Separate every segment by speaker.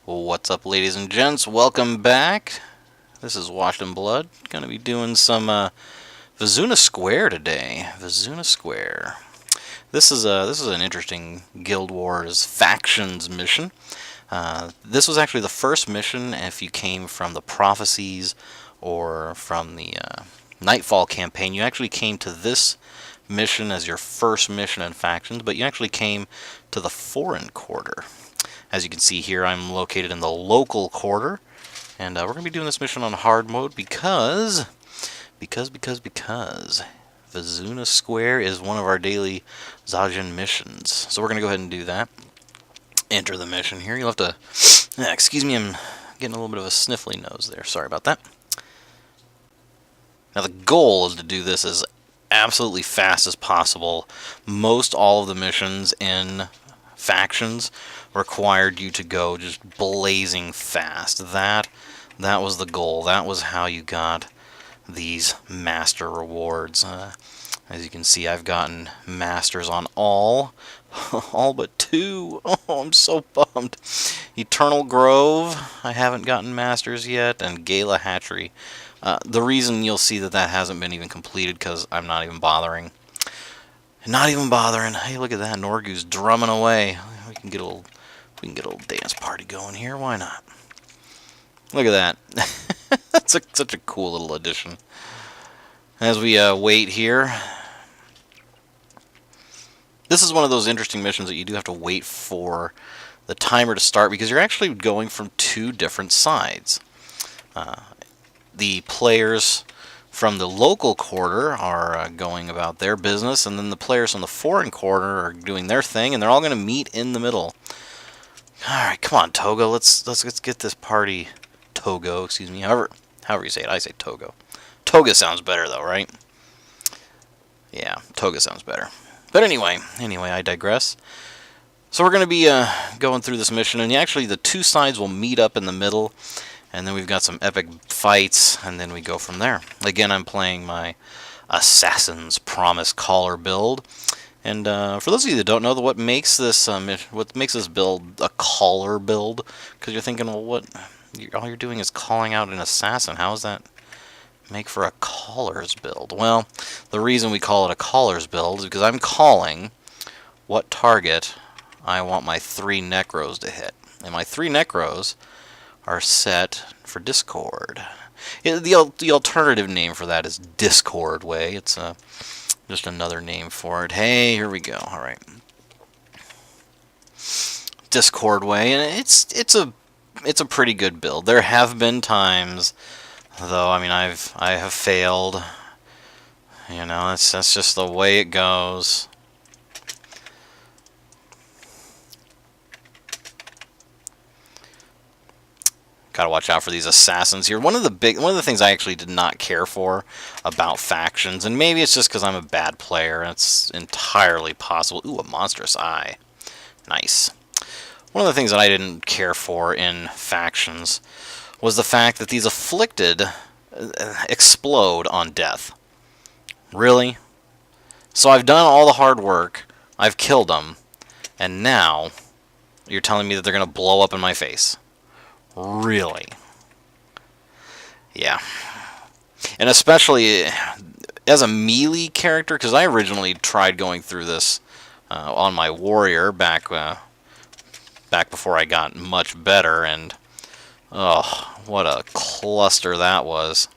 Speaker 1: What's up, ladies and gents? Welcome back. This is Washed in Blood. Gonna be doing some Vizunah Square today. Vizunah Square. This is an interesting Guild Wars factions mission. This was actually the first mission if you came from the Prophecies or from the Nightfall campaign. You actually came to this mission as your first mission in factions, but you actually came to the foreign quarter. As you can see here, I'm located in the local quarter, and we're going to be doing this mission on hard mode because Vizunah Square is one of our daily Zajin missions. So we're going to go ahead and do that. Enter the mission here. You'll have to... excuse me, I'm getting a little bit of a sniffly nose there. Sorry about that. Now the goal is to do this as absolutely fast as possible. Most all of the missions in factions required you to go just blazing fast. That was the goal. That was how you got these master rewards. As you can see, I've gotten masters on all but two. Oh, I'm so bummed. Eternal Grove, I haven't gotten masters yet, and Gala Hatchery. The reason you'll see that hasn't been even completed because I'm not even bothering. Not even bothering. Hey, look at that. Norgu's drumming away. We can get a little dance party going here. Why not? Look at that. That's such a cool little addition. As we wait here, this is one of those interesting missions that you do have to wait for the timer to start because you're actually going from two different sides. The players from the local quarter are going about their business, and then the players from the foreign quarter are doing their thing, and they're all going to meet in the middle. All right, come on, Togo. Let's get this party. Togo, excuse me. However you say it, I say Togo. Toga sounds better though, right? Yeah, Toga sounds better. But anyway, I digress. So we're going to be going through this mission, and actually the two sides will meet up in the middle. And then we've got some epic fights, and then we go from there. Again, I'm playing my Assassin's Promise Caller build. And for those of you that don't know, what makes this build a caller build? Because you're thinking, well, all you're doing is calling out an assassin. How does that make for a caller's build? Well, the reason we call it a caller's build is because I'm calling what target I want my 3 Necros to hit. And my 3 Necros are set for Discord. The alternative name for that is Discord Way. It's just another name for it. Hey, here we go. All right, Discord Way, and it's a pretty good build. There have been times, though. I mean, I have failed. You know, that's just the way it goes. Gotta watch out for these assassins here. One of the things I actually did not care for about factions, and maybe it's just because I'm a bad player, and it's entirely possible. Ooh, a monstrous eye. Nice. One of the things that I didn't care for in factions was the fact that these afflicted explode on death. Really? So I've done all the hard work, I've killed them, and now you're telling me that they're gonna blow up in my face. Really? Yeah. And especially as a melee character, because I originally tried going through this on my warrior back before I got much better, and oh, what a cluster that was.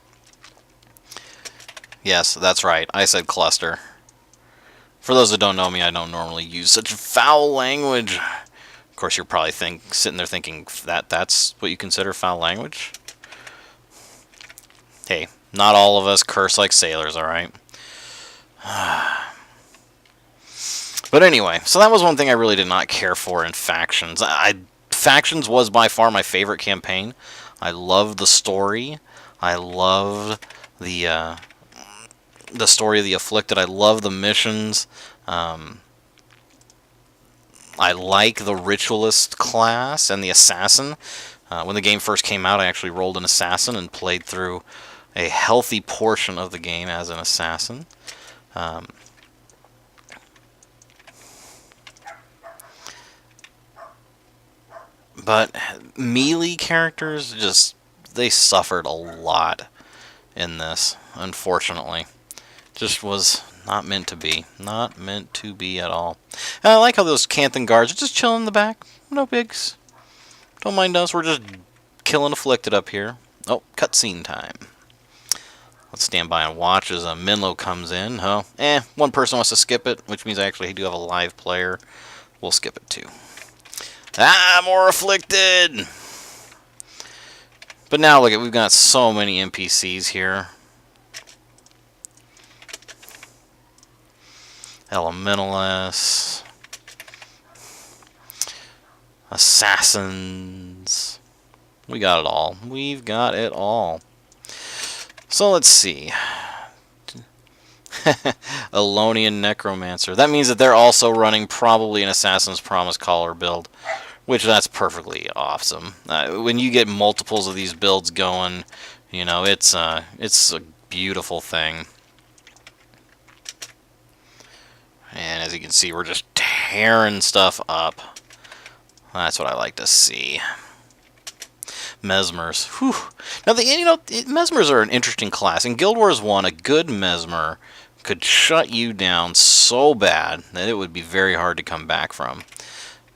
Speaker 1: Yes, that's right. I said cluster. For those that don't know me, I don't normally use such foul language. Of course, you're probably sitting there thinking that's what you consider foul language. Hey, not all of us curse like sailors, all right? But anyway, so that was one thing I really did not care for in factions. Factions was by far my favorite campaign. I loved the story. I loved the story of the afflicted. I love the missions. I like the Ritualist class and the Assassin. When the game first came out, I actually rolled an Assassin and played through a healthy portion of the game as an Assassin. But melee characters just they suffered a lot in this, unfortunately. Just was not meant to be. Not meant to be at all. And I like how those Canthan guards are just chilling in the back. No bigs. Don't mind us. We're just killing afflicted up here. Oh, cutscene time. Let's stand by and watch as Menlo comes in. Oh, one person wants to skip it, which means I actually do have a live player. We'll skip it too. Ah, more afflicted! But now look at, we've got so many NPCs here. Elementalists. Assassins. We got it all. We've got it all. So let's see. Elonian Necromancer. That means that they're also running probably an Assassin's Promise Caller build, which that's perfectly awesome. When you get multiples of these builds going, you know, it's a beautiful thing. And as you can see, we're just tearing stuff up. That's what I like to see. Mesmers. Whew. Now, Mesmers are an interesting class. In Guild Wars 1, a good Mesmer could shut you down so bad that it would be very hard to come back from.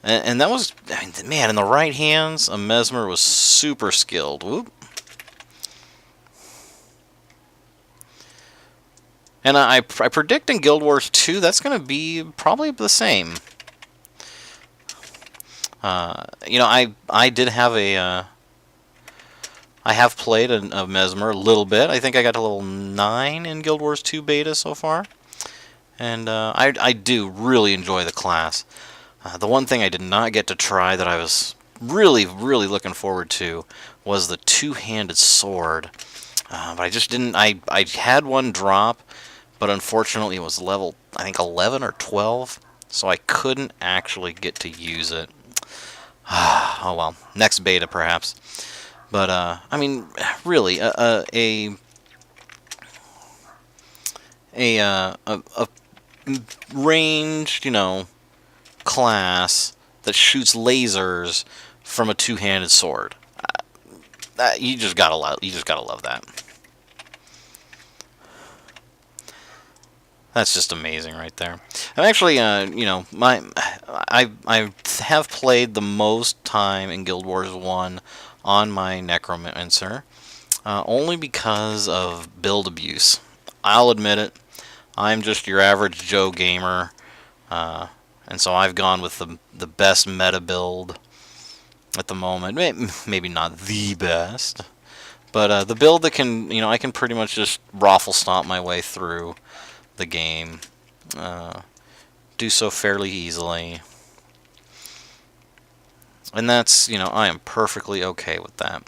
Speaker 1: And that was, I mean, man, in the right hands, a Mesmer was super skilled. Whoop. And I predict in Guild Wars 2, that's going to be probably the same. You know, I did have a... I have played a Mesmer a little bit. I think I got to level 9 in Guild Wars 2 beta so far. And I do really enjoy the class. The one thing I did not get to try that I was really, really looking forward to was the two-handed sword. But I just didn't... I had one drop, but unfortunately it was level, I think, 11 or 12. So I couldn't actually get to use it. Oh well, next beta perhaps. But I mean, really, a ranged, you know, class that shoots lasers from a two-handed sword. You just gotta love that. That's just amazing right there. I'm actually, you know, I have played the most time in Guild Wars 1 on my Necromancer, only because of build abuse. I'll admit it. I'm just your average Joe gamer, and so I've gone with the best meta build at the moment. Maybe not the best, but the build that can, you know, I can pretty much just raffle stomp my way through the game. Do so fairly easily. And that's, you know, I am perfectly okay with that.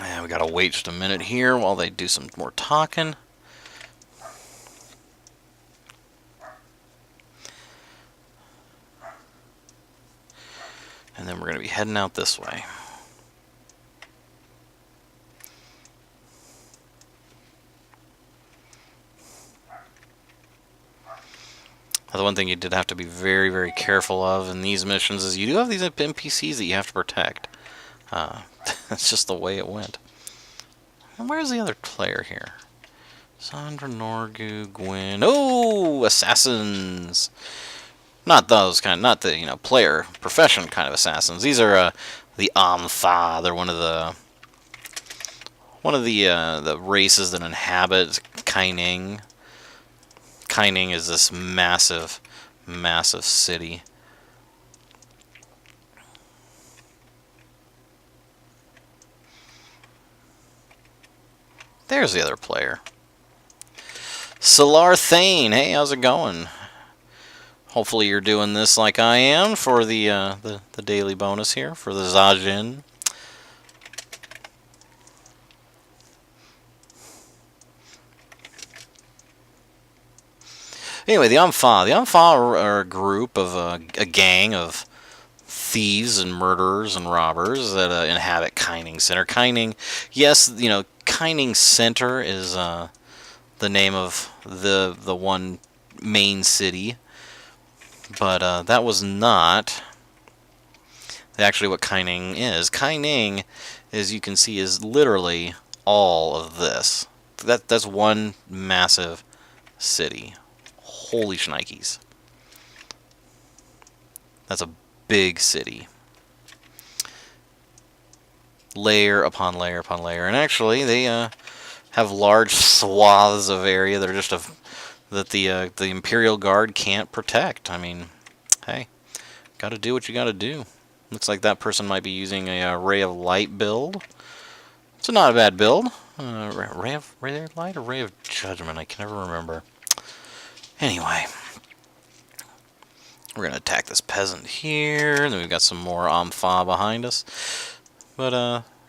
Speaker 1: And we gotta wait just a minute here while they do some more talking. And then we're gonna be heading out this way. The one thing you did have to be very, very careful of in these missions is you do have these NPCs that you have to protect. That's just the way it went. And where's the other player here? Sandra, Norgu, Gwen. Oh, assassins! Not those kind, not the, you know, player profession kind of assassins. These are the Ampha. They're one of the races that inhabit Kaining. Kaining is this massive, massive city. There's the other player. Solar Thane, hey, how's it going? Hopefully you're doing this like I am for the daily bonus here for the Zajin. Anyway, the Ampha. The Ampha are a group of a gang of thieves and murderers and robbers that inhabit Kaining Center. Kaining, yes, you know, Kaining Center is the name of the one main city, but that was not actually what Kaining is. Kaining, as you can see, is literally all of this. That's one massive city. Holy shnikes. That's a big city. Layer upon layer upon layer. And actually, they have large swaths of area that are just that the Imperial Guard can't protect. I mean, hey, gotta do what you gotta do. Looks like that person might be using a Ray of Light build. It's not a bad build. Ray of Light or Ray of Judgment? I can never remember. Anyway, we're gonna attack this peasant here. And then we've got some more Ampha behind us. But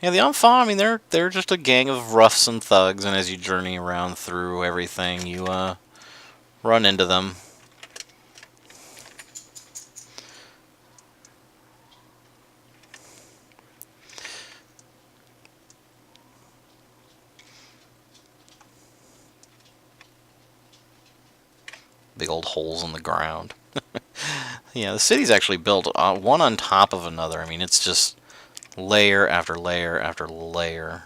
Speaker 1: yeah, the Ampha, I mean, they're just a gang of roughs and thugs, and as you journey around through everything, you run into them. Big old holes in the ground. Yeah, the city's actually built one on top of another. I mean, it's just layer after layer after layer.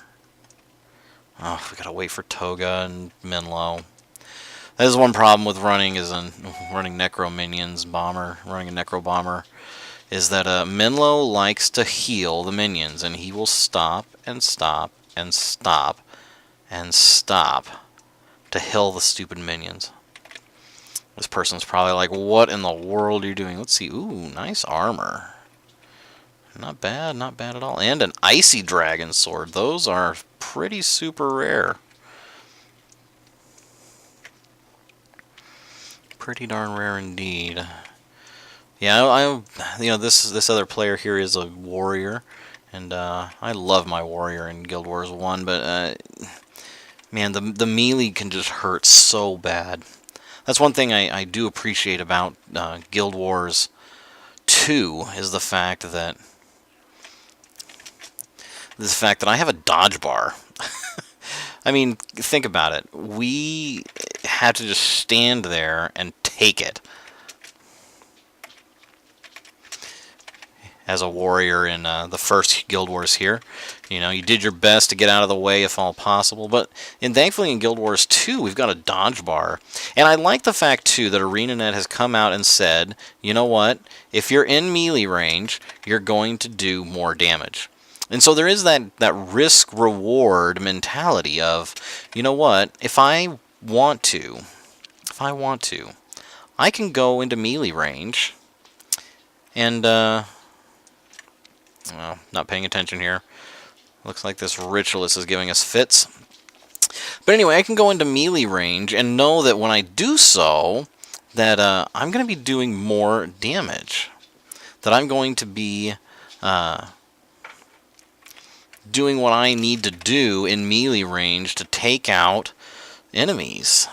Speaker 1: Oh, we gotta wait for Toga and Minlo. That is one problem with running Necro Minions Bomber, running a Necro Bomber, is that Minlo likes to heal the minions, and he will stop and stop and stop and stop to heal the stupid minions. This person's probably like, what in the world are you doing? Let's see. Ooh, nice armor. Not bad at all. And an Icy Dragon Sword. Those are pretty super rare. Pretty darn rare indeed. Yeah, you know, this other player here is a warrior, and I love my warrior in Guild Wars 1, but man, the melee can just hurt so bad. That's one thing I do appreciate about Guild Wars 2 is the fact that I have a dodge bar. I mean, think about it. We had to just stand there and take it. As a warrior in the first Guild Wars here, you know, you did your best to get out of the way if all possible. But thankfully in Guild Wars 2, we've got a dodge bar. And I like the fact, too, that ArenaNet has come out and said, you know what? If you're in melee range, you're going to do more damage. And so there is that risk-reward mentality of, you know what? If I want to, I can go into melee range and, well, not paying attention here. Looks like this Ritualist is giving us fits. But anyway, I can go into melee range and know that when I do so, that I'm going to be doing more damage. That I'm going to be doing what I need to do in melee range to take out enemies.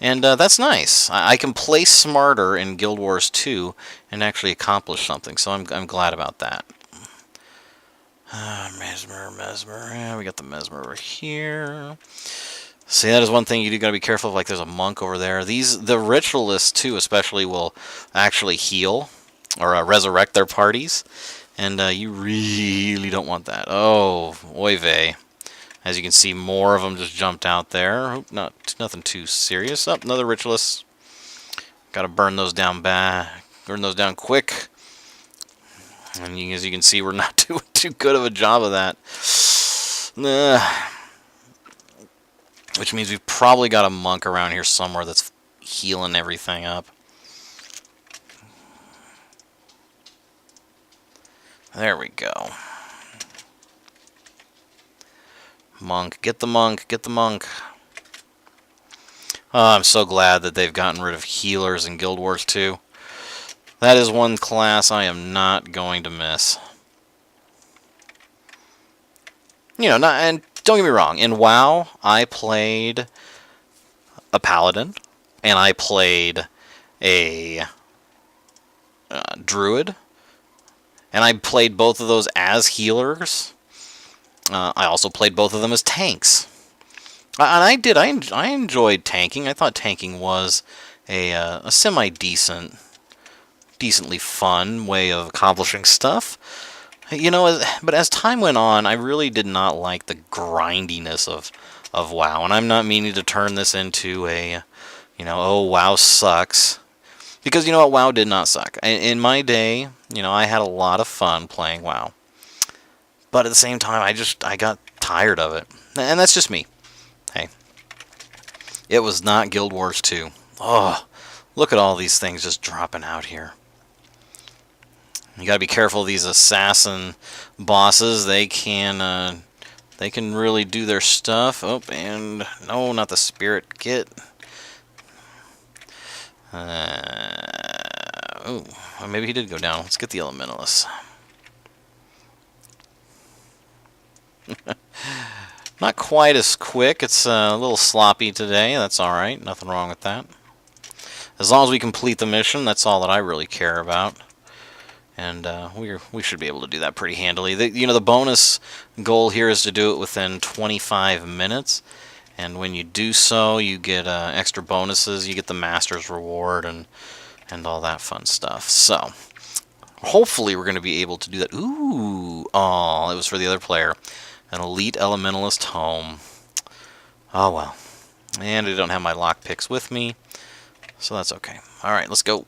Speaker 1: And that's nice. I can play smarter in Guild Wars 2 and actually accomplish something, so I'm glad about that. Mesmer. Yeah, we got the Mesmer over here. See, that is one thing you do got to be careful of. Like, there's a monk over there. The Ritualists, too, especially, will actually heal or resurrect their parties. And you really don't want that. Oh, oy vey. As you can see, more of them just jumped out there. Nothing too serious. Oh, another Ritualist. Got to burn those down quick. And as you can see, we're not doing too good of a job of that. Which means we've probably got a monk around here somewhere that's healing everything up. There we go. Monk, get the monk, get the monk. Oh, I'm so glad that they've gotten rid of healers in Guild Wars 2. That is one class I am not going to miss. You know, and don't get me wrong, in WoW, I played a Paladin, and I played a Druid, and I played both of those as healers. I also played both of them as tanks. And I enjoyed tanking. I thought tanking was a semi-decent decently fun way of accomplishing stuff. You know, but as time went on, I really did not like the grindiness of WoW, and I'm not meaning to turn this into a, oh, WoW sucks. Because you know what, WoW did not suck. In my day, I had a lot of fun playing WoW. But at the same time, I got tired of it. And that's just me. Hey. It was not Guild Wars 2. Oh, look at all these things just dropping out here. You gotta be careful of these assassin bosses. They can really do their stuff. Oh, and no, not the spirit kit. Oh, maybe he did go down. Let's get the elementalist. Not quite as quick. It's a little sloppy today. That's alright. Nothing wrong with that. As long as we complete the mission, that's all that I really care about. And we should be able to do that pretty handily. The bonus goal here is to do it within 25 minutes. And when you do so, you get extra bonuses. You get the Master's Reward and all that fun stuff. So, hopefully we're going to be able to do that. Ooh! Oh, it was for the other player. An Elite Elementalist Home. Oh, well. And I don't have my lockpicks with me, so that's okay. Alright, let's go.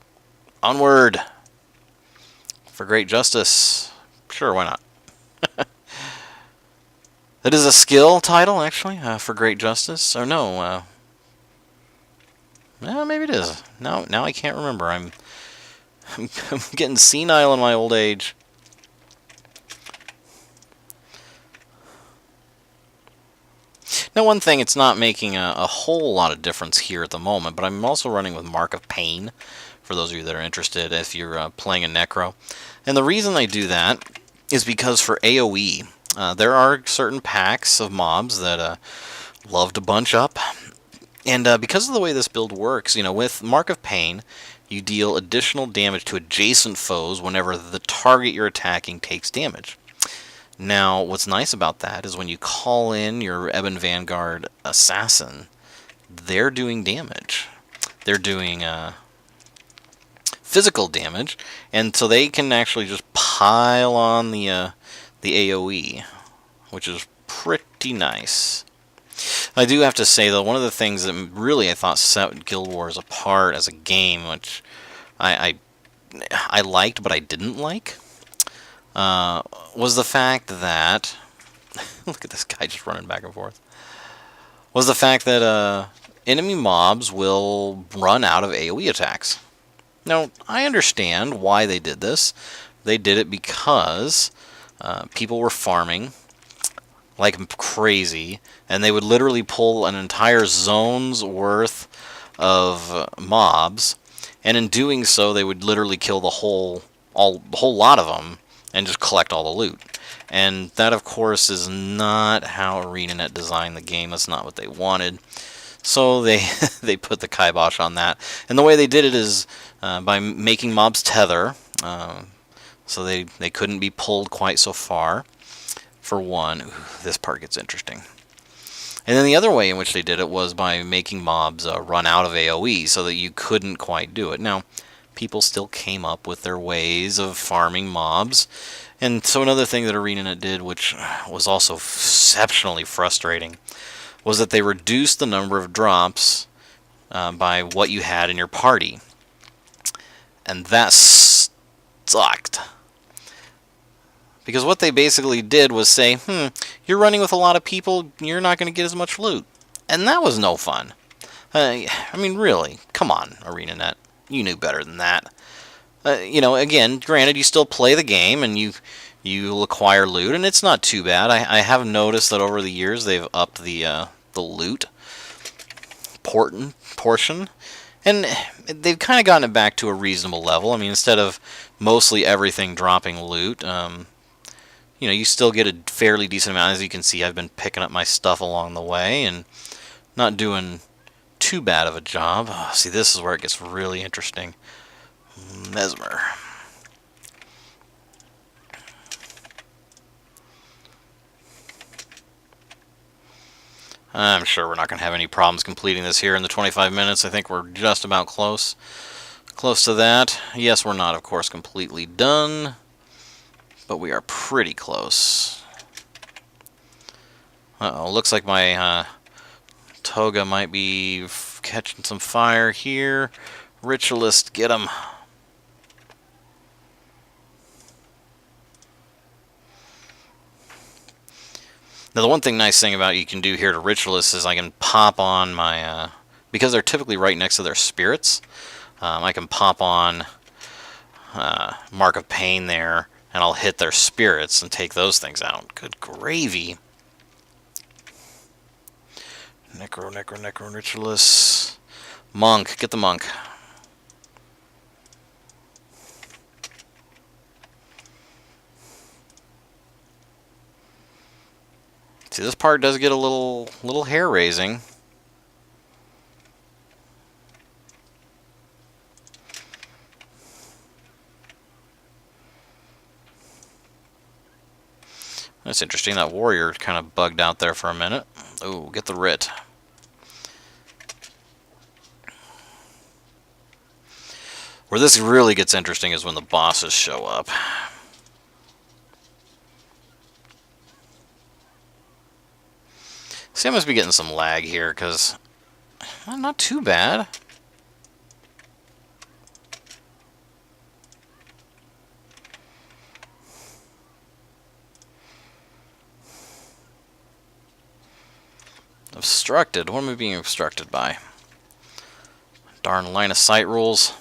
Speaker 1: Onward! For great justice. Sure, why not? That is a skill title, actually, for great justice. Or no, well, maybe it is. Now I can't remember. I'm getting senile in my old age. Now, one thing, it's not making a whole lot of difference here at the moment, but I'm also running with Mark of Pain, for those of you that are interested, if you're playing a Necro. And the reason I do that is because for AoE, there are certain packs of mobs that love to bunch up. And because of the way this build works, with Mark of Pain, you deal additional damage to adjacent foes whenever the target you're attacking takes damage. Now, what's nice about that is when you call in your Ebon Vanguard Assassin, they're doing damage. They're doing physical damage, and so they can actually just pile on the AoE, which is pretty nice. I do have to say, though, one of the things that really I thought set Guild Wars apart as a game, which I liked but I didn't like, was the fact that look at this guy just running back and forth. Was the fact that enemy mobs will run out of AoE attacks. Now, I understand why they did this. They did it because people were farming like crazy, and they would literally pull an entire zone's worth of mobs, and in doing so, they would literally kill the whole lot of them and just collect all the loot. And that, of course, is not how ArenaNet designed the game. That's not what they wanted. So they put the kibosh on that. And the way they did it is by making mobs tether, so they couldn't be pulled quite so far, for one. Ooh, this part gets interesting. And then the other way in which they did it was by making mobs run out of AoE, so that you couldn't quite do it. Now, people still came up with their ways of farming mobs. And so another thing that ArenaNet did, which was also exceptionally frustrating, was that they reduced the number of drops by what you had in your party. And that sucked. Because what they basically did was say, you're running with a lot of people, you're not going to get as much loot. And that was no fun. I mean, really, come on, ArenaNet. You knew better than that. Again, granted, you still play the game, and you'll acquire loot, and it's not too bad. I have noticed that over the years they've upped the loot portion, and they've kind of gotten it back to a reasonable level. I mean, instead of mostly everything dropping loot, you still get a fairly decent amount. As you can see, I've been picking up my stuff along the way, and not doing too bad of a job. Oh, see, this is where it gets really interesting. Mesmer. I'm sure we're not going to have any problems completing this here in the 25 minutes. I think we're just about close Close to that. Yes, we're not, of course, completely done, but we are pretty close. Uh-oh, looks like my toga might be catching some fire here. Ritualist, get him. Now, the one nice thing about you can do here to Ritualists is I can pop on my, because they're typically right next to their spirits, I can pop on Mark of Pain there, and I'll hit their spirits and take those things out. Good gravy. Necro, Ritualist. Monk, get the monk. See, this part does get a little hair-raising. That's interesting. That warrior kind of bugged out there for a minute. Ooh, get the writ. Where this really gets interesting is when the bosses show up. See, I must be getting some lag here, because not too bad. Obstructed? What am I being obstructed by? Darn line of sight rules.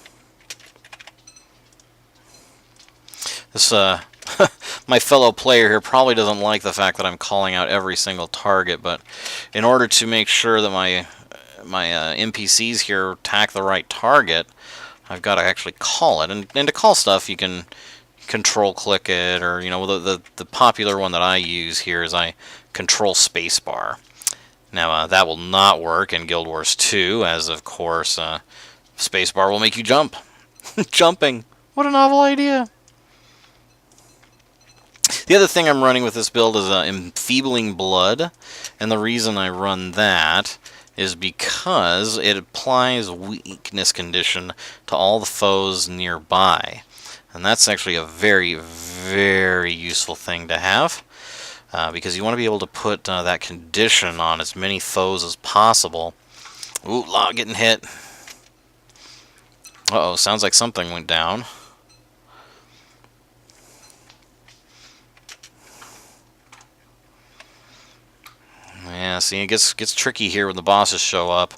Speaker 1: This, my fellow player here probably doesn't like the fact that I'm calling out every single target, but in order to make sure that my NPCs here attack the right target, I've got to actually call it. And to call stuff, you can control click it, or, you know, the popular one that I use here is I control spacebar. Now, that will not work in Guild Wars 2, as, of course, spacebar will make you jump. Jumping. What a novel idea. The other thing I'm running with this build is Enfeebling Blood, and the reason I run that is because it applies weakness condition to all the foes nearby. And that's actually a very, very useful thing to have, because you want to be able to put that condition on as many foes as possible. Ooh, log getting hit. Uh-oh, sounds like something went down. Yeah, see, it gets tricky here when the bosses show up.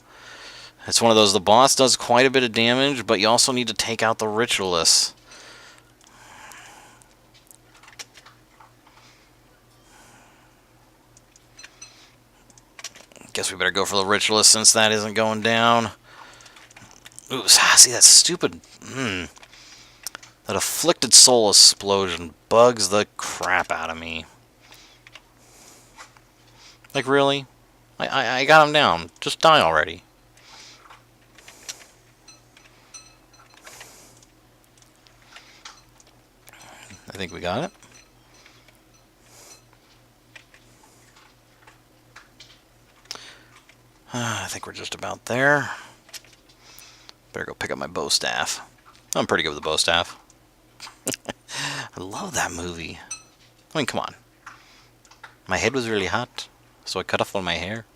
Speaker 1: It's one of those, the boss does quite a bit of damage, but you also need to take out the Ritualists. Guess we better go for the Ritualist since that isn't going down. Ooh, see, that stupid... That Afflicted Soul explosion bugs the crap out of me. Like, really? I got him down. Just die already. I think we got it. I think we're just about there. Better go pick up my bow staff. I'm pretty good with the bow staff. I love that movie. I mean, come on. My head was really hot, so I cut off all my hair.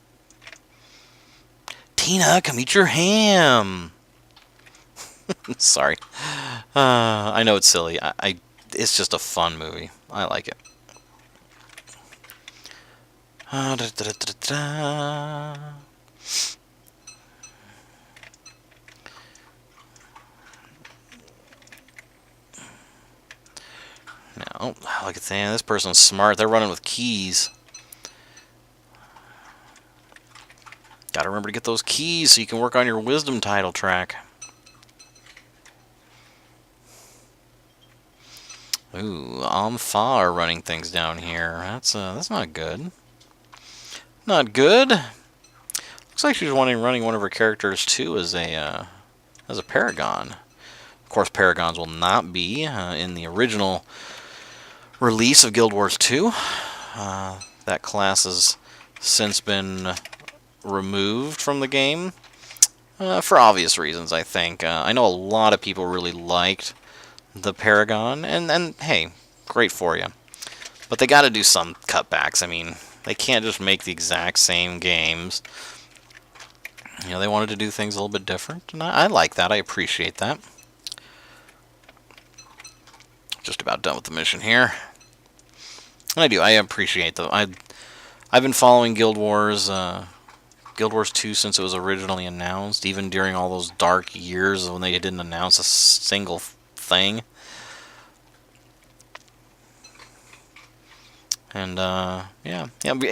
Speaker 1: Tina, come eat your ham! Sorry. I know it's silly. It's just a fun movie. I like it. Da, da, da, da, da. Now, look at that. This person's smart. They're running with keys. Gotta remember to get those keys so you can work on your wisdom title track. Ooh, Amfa are running things down here. That's not good. Not good. Looks like she's running one of her characters too as a paragon. Of course, paragons will not be in the original release of Guild Wars 2. That class has since been removed from the game. for obvious reasons, I think. I know a lot of people really liked the Paragon, and hey, great for you. But they got to do some cutbacks. I mean, they can't just make the exact same games. You know, they wanted to do things a little bit different, and I like that. I appreciate that. Just about done with the mission here. And I do. I appreciate the. I've been following Guild Wars 2 since it was originally announced, even during all those dark years when they didn't announce a single thing. And yeah.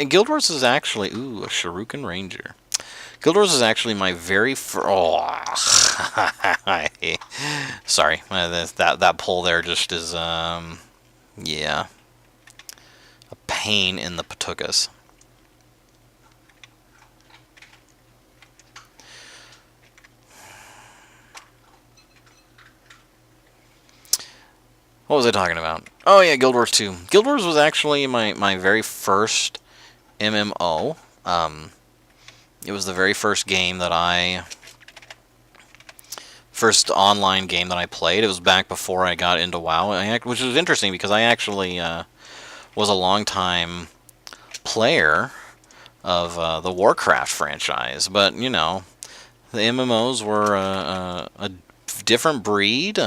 Speaker 1: Guild Wars is actually a Shuriken Ranger. Guild Wars is actually my very first. Oh, sorry, that pull there just is yeah, a pain in the patukas. What was I talking about? Oh yeah, Guild Wars 2. Guild Wars was actually my very first MMO. It was the very first game that first online game that I played. It was back before I got into WoW, which was interesting because I actually was a long-time player of the Warcraft franchise. But, you know, the MMOs were a different breed.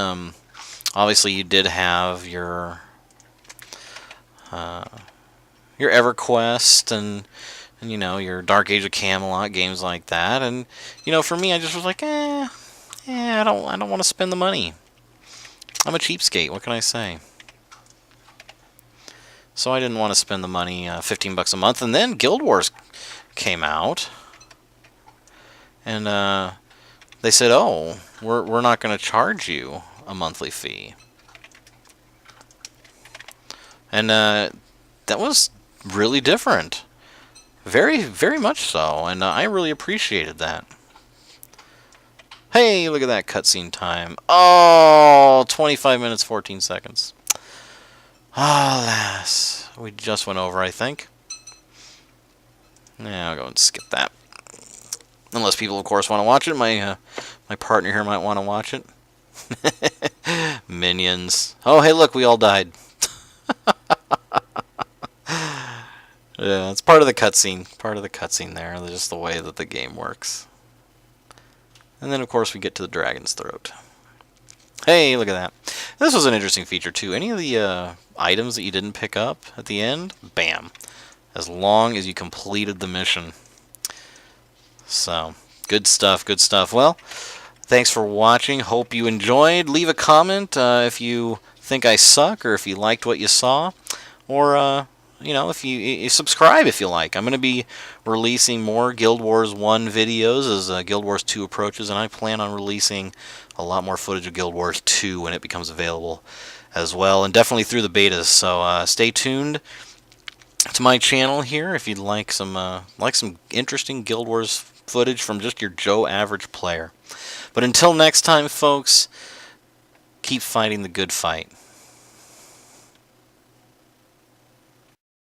Speaker 1: Obviously, you did have your EverQuest and you know, your Dark Age of Camelot, games like that. And, you know, for me, I just was like, I don't want to spend the money. I'm a cheapskate, what can I say? So I didn't want to spend the money, $15 a month. And then Guild Wars came out. And they said, oh, we're not going to charge you a monthly fee. And that was really different. Very, very much so, and I really appreciated that. Hey, look at that cutscene time. Oh, 25 minutes, 14 seconds. Alas, we just went over, I think. Yeah, I'll go and skip that. Unless people, of course, want to watch it. My partner here might want to watch it. Minions. Oh, hey, look, we all died. Yeah, it's part of the cutscene. Part of the cutscene there. Just the way that the game works. And then, of course, we get to the dragon's throat. Hey, look at that. This was an interesting feature, too. Any of the items that you didn't pick up at the end, bam. As long as you completed the mission. So, good stuff, good stuff. Well, thanks for watching. Hope you enjoyed. Leave a comment if you think I suck or if you liked what you saw. Or, you know, if you subscribe if you like. I'm going to be releasing more Guild Wars 1 videos as Guild Wars 2 approaches, and I plan on releasing a lot more footage of Guild Wars 2 when it becomes available as well, and definitely through the betas. So stay tuned to my channel here if you'd like some interesting Guild Wars footage from just your Joe average player. But until next time, folks, keep fighting the good fight.